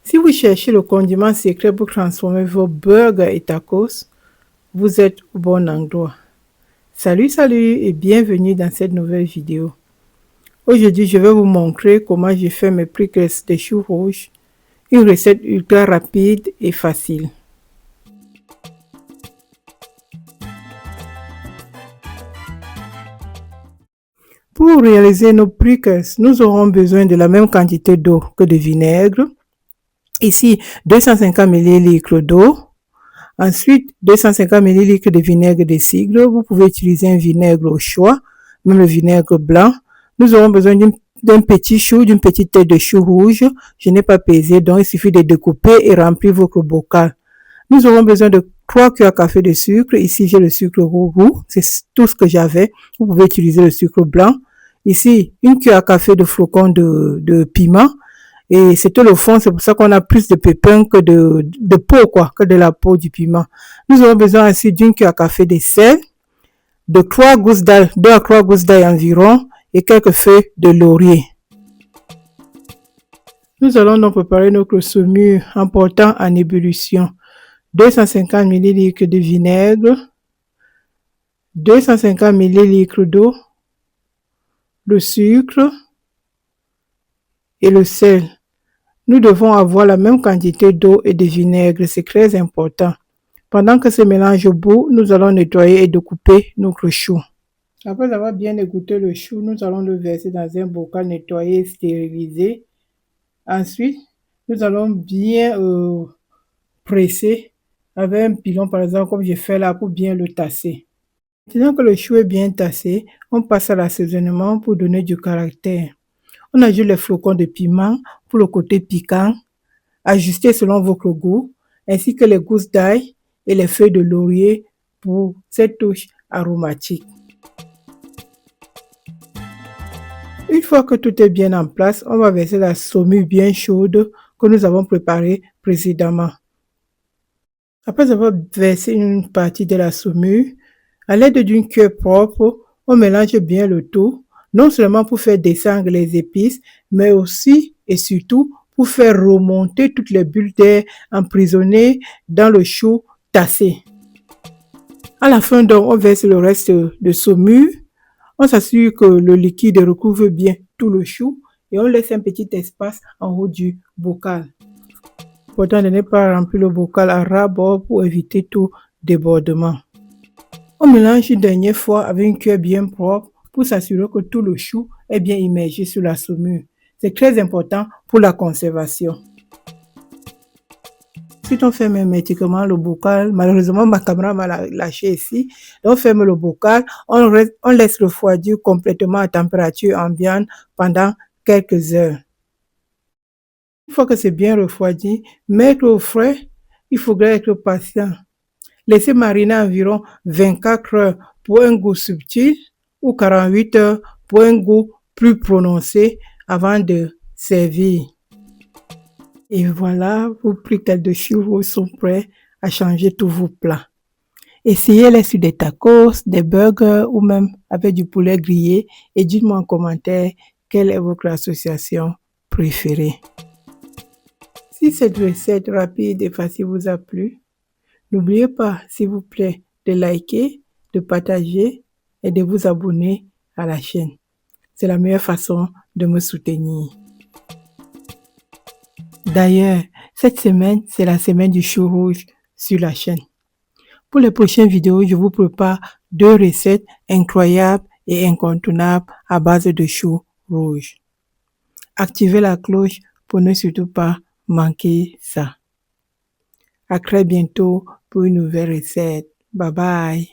Si vous cherchez le condiment secret pour transformer vos burgers et tacos, vous êtes au bon endroit. Salut et bienvenue dans cette nouvelle vidéo. Aujourd'hui, je vais vous montrer comment j'ai fait mes pickles de choux rouges, une recette ultra rapide et facile. Pour réaliser nos pickles, nous aurons besoin de la même quantité d'eau que de vinaigre. Ici, 250 ml d'eau. Ensuite, 250 ml de vinaigre de cidre. Vous pouvez utiliser un vinaigre au choix, même le vinaigre blanc. Nous aurons besoin d'un petit chou, d'une petite tête de chou rouge. Je n'ai pas pesé, donc il suffit de découper et remplir votre bocal. Nous aurons besoin de 3 cuillères à café de sucre. Ici, j'ai le sucre roux, c'est tout ce que j'avais. Vous pouvez utiliser le sucre blanc. Ici, une cuillère à café de flocons de piment. Et c'était le fond, c'est pour ça qu'on a plus de pépins que de peau, que de la peau du piment. Nous aurons besoin aussi d'une cuillère à café de sel, de 3 gousses d'ail, 2 à 3 gousses d'ail environ, et quelques feuilles de laurier. Nous allons donc préparer notre saumure en portant en ébullition 250 ml de vinaigre, 250 ml d'eau, le sucre et le sel. Nous devons avoir la même quantité d'eau et de vinaigre, c'est très important. Pendant que ce mélange bout, nous allons nettoyer et découper notre chou. Après avoir bien égoutter le chou, nous allons le verser dans un bocal nettoyé et stérilisé. Ensuite, nous allons bien presser avec un pilon, par exemple, comme je fais là, pour bien le tasser. Maintenant que le chou est bien tassé, on passe à l'assaisonnement pour donner du caractère. On ajoute les flocons de piment pour le côté piquant, ajusté selon votre goût, ainsi que les gousses d'ail et les feuilles de laurier pour cette touche aromatique. Une fois que tout est bien en place, on va verser la saumure bien chaude que nous avons préparée précédemment. Après avoir versé une partie de la saumure, à l'aide d'une cuillère propre, on mélange bien le tout, non seulement pour faire descendre les épices, mais aussi et surtout pour faire remonter toutes les bulles d'air emprisonnées dans le chou tassé. À la fin, donc, on verse le reste de saumure. On s'assure que le liquide recouvre bien tout le chou et on laisse un petit espace en haut du bocal. Important de ne pas remplir le bocal à ras bord pour éviter tout débordement. On mélange une dernière fois avec une cuillère bien propre pour s'assurer que tout le chou est bien immergé sur la saumure. C'est très important pour la conservation. Si on ferme hermétiquement le bocal, malheureusement ma caméra m'a lâché ici, on ferme le bocal, on laisse refroidir complètement à température ambiante pendant quelques heures. Une fois que c'est bien refroidi, mettre au frais, il faudrait être patient. Laissez mariner environ 24 heures pour un goût subtil ou 48 heures pour un goût plus prononcé avant de servir. Et voilà, vos pickles de choux rouges sont prêts à changer tous vos plats. Essayez-les sur des tacos, des burgers ou même avec du poulet grillé et dites-moi en commentaire quelle est votre association préférée. Si cette recette rapide et facile vous a plu, n'oubliez pas, s'il vous plaît, de liker, de partager et de vous abonner à la chaîne. C'est la meilleure façon de me soutenir. D'ailleurs, cette semaine, c'est la semaine du chou rouge sur la chaîne. Pour les prochaines vidéos, je vous prépare 2 recettes incroyables et incontournables à base de chou rouge. Activez la cloche pour ne surtout pas manquer ça. À très bientôt pour une nouvelle recette. Bye bye.